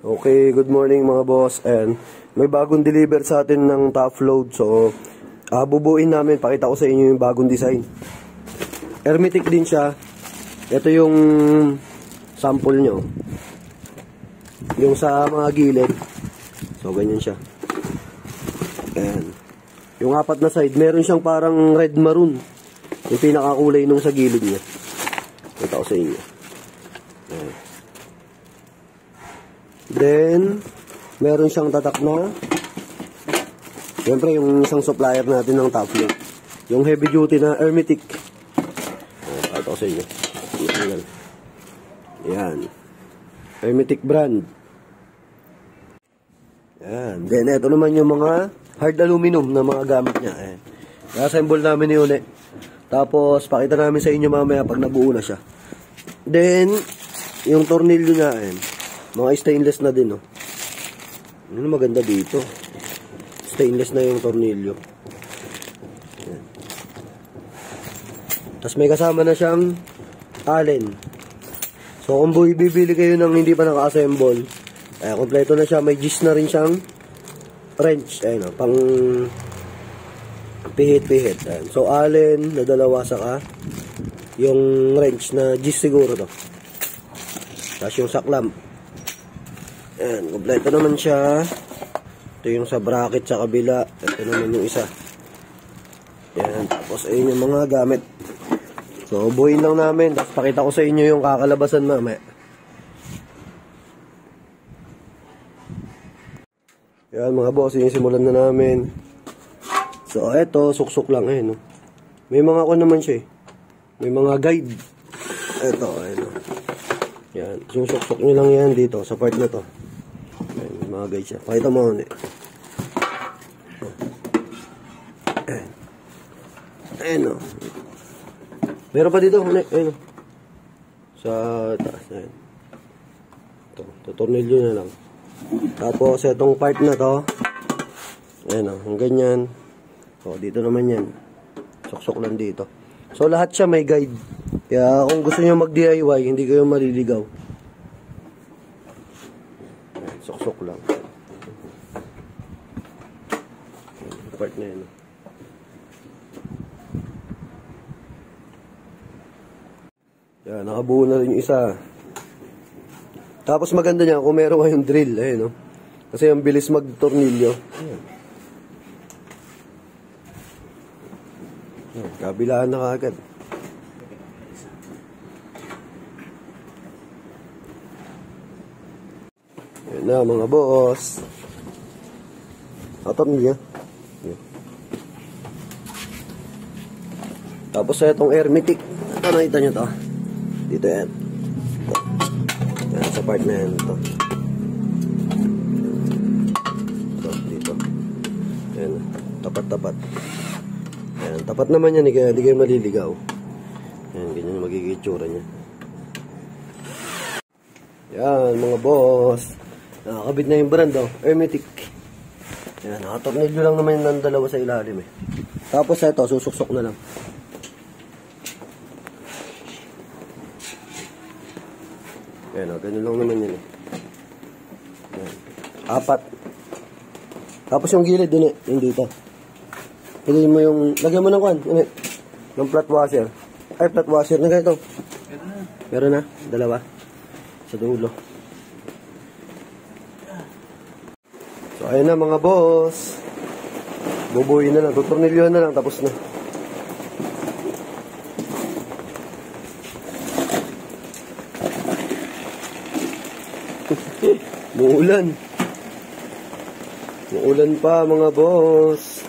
Okay, good morning mga boss, and may bagong deliver sa atin ng top load. So, bubuin namin, pakita ko sa inyo yung bagong design. Hermetic din siya. Ito yung sample nyo. Yung sa mga gilid. So, ganyan siya. Ayan. Yung apat na side, meron siyang parang red maroon. Yung pinakakulay nung sa gilid niya. Pakita ko sa inyo. Ayan. Then, meron siyang tatak na. Siyempre, yung isang supplier natin ng top load. Yung heavy duty na Hermetic. Ito ko sa inyo. Yan. Hermetic brand. Yan. Then, ito naman yung mga hard aluminum na mga gamit niya. Ayan. I-assemble namin ni Une. Tapos, pakita namin sa inyo mamaya pag nabuo na siya. Then, yung tornilyo niya, ayan. Mga stainless na din, oh. Ano maganda dito? Stainless na yung tornilyo. Ayan. Tapos may kasama na siyang allen. So, kung bibili kayo ng hindi pa naka-assemble, kompleto na siya. May gis na rin siyang wrench. Ayan, oh, pang pihit-pihit. Ayan. So, allen na dalawa, saka yung wrench na gis siguro to. Tapos yung saklam. Ayan, kompleto naman siya. Ito yung sa bracket sa kabila. Ito naman yung isa. Ayan, tapos ayun yung mga gamit. So, buuin lang namin. Tapos pakita ko sa inyo yung kakalabasan mamaya. Ayan mga boss, yung simulan na namin. So, eto, suksok lang. Ayan, no? May mga ako naman siya eh. May mga guide. Eto, ayan. Yan, susuksok nyo lang yan dito sa part na to. Ayan, mga guys siya. Pakita mo ulit. Ayan o. Meron pa dito. Ayan o. Sa taas. Ayan. Ito. Tutornilyo na lang. Tapos itong part na to. Ayan o. Ang ganyan. O, dito naman yan. Suksok lang dito. So lahat siya may guide. Kaya kung gusto niyo mag-DIY, hindi kayo maliligaw. Sok-sok lang. Part na yun. Yan, nakabuo na rin yung isa. Tapos maganda niya kung meron kayong drill. Ayun, no? Kasi ang bilis mag-tornilyo. Ayan. Kabilaan na kaagad. Ayan na mga boss. Atop niya. Tapos itong Hermetic. Ito, nakita nyo to. Dito yan. Ito. Yan, sa part na yan. Ito. Ito, dito. Ayan. Tapat-tapat. Ayan. Tapat naman yan. Hindi kayo maliligaw. Ayan, ganyan yung magiging itsura niya. Yan, mga boss. Nakakabit na yung brand, oh. Hermetic. Yan, nakatornilyo lang naman yung dalawa sa ilalim, eh. Tapos ito, susuksok na lang. Yan, oh, ganun lang naman yun, eh. Yan. Apat. Tapos yung gilid dun, eh. Yung dito. Piliin mo yung, lagyan mo ng kwan, yun, eh. Ng flat washer. Ay, flat washer na ganito. Meron na. Dalawa. Sa dulo. So, ayun na mga boss. Bubuhin na lang. Tutornilyohan na lang. Tapos na. Muulan. Muulan pa mga boss.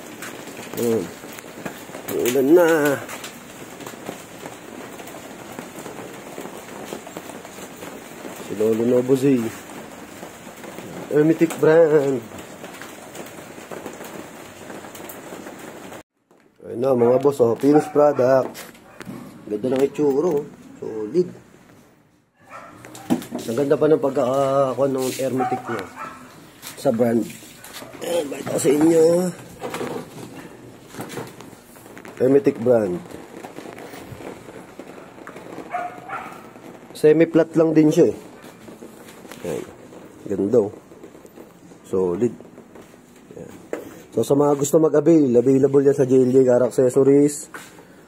Muulan na. Si Lolo Nobozy. Hermetic brand. Ayun na mga boss, oh, finished product. Ganda ng itsura, oh. Solid. Ang ganda pa ng pagkakakuha ng Hermetic niya sa brand. Ayan, bakit ako sa inyo. Hermetic brand. Semi-flat lang din siya, eh. Ayan. Ganda, oh. Solid. Yan. So, sa mga gusto mag-avail, available yan sa JLJ Car Accessories,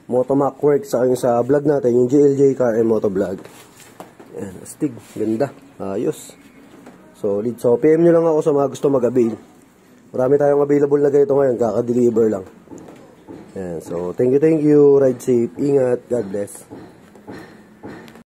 Motomac Works, sa sa vlog natin, yung JLJ Car and Moto Vlog. Yan, astig. Ganda. Ayos. Solid. So, PM nyo lang ako sa mga gusto mag-avail. Marami tayong available na ganito ngayon, kaka-deliver lang. Yan. So, thank you. Ride safe. Ingat. God bless.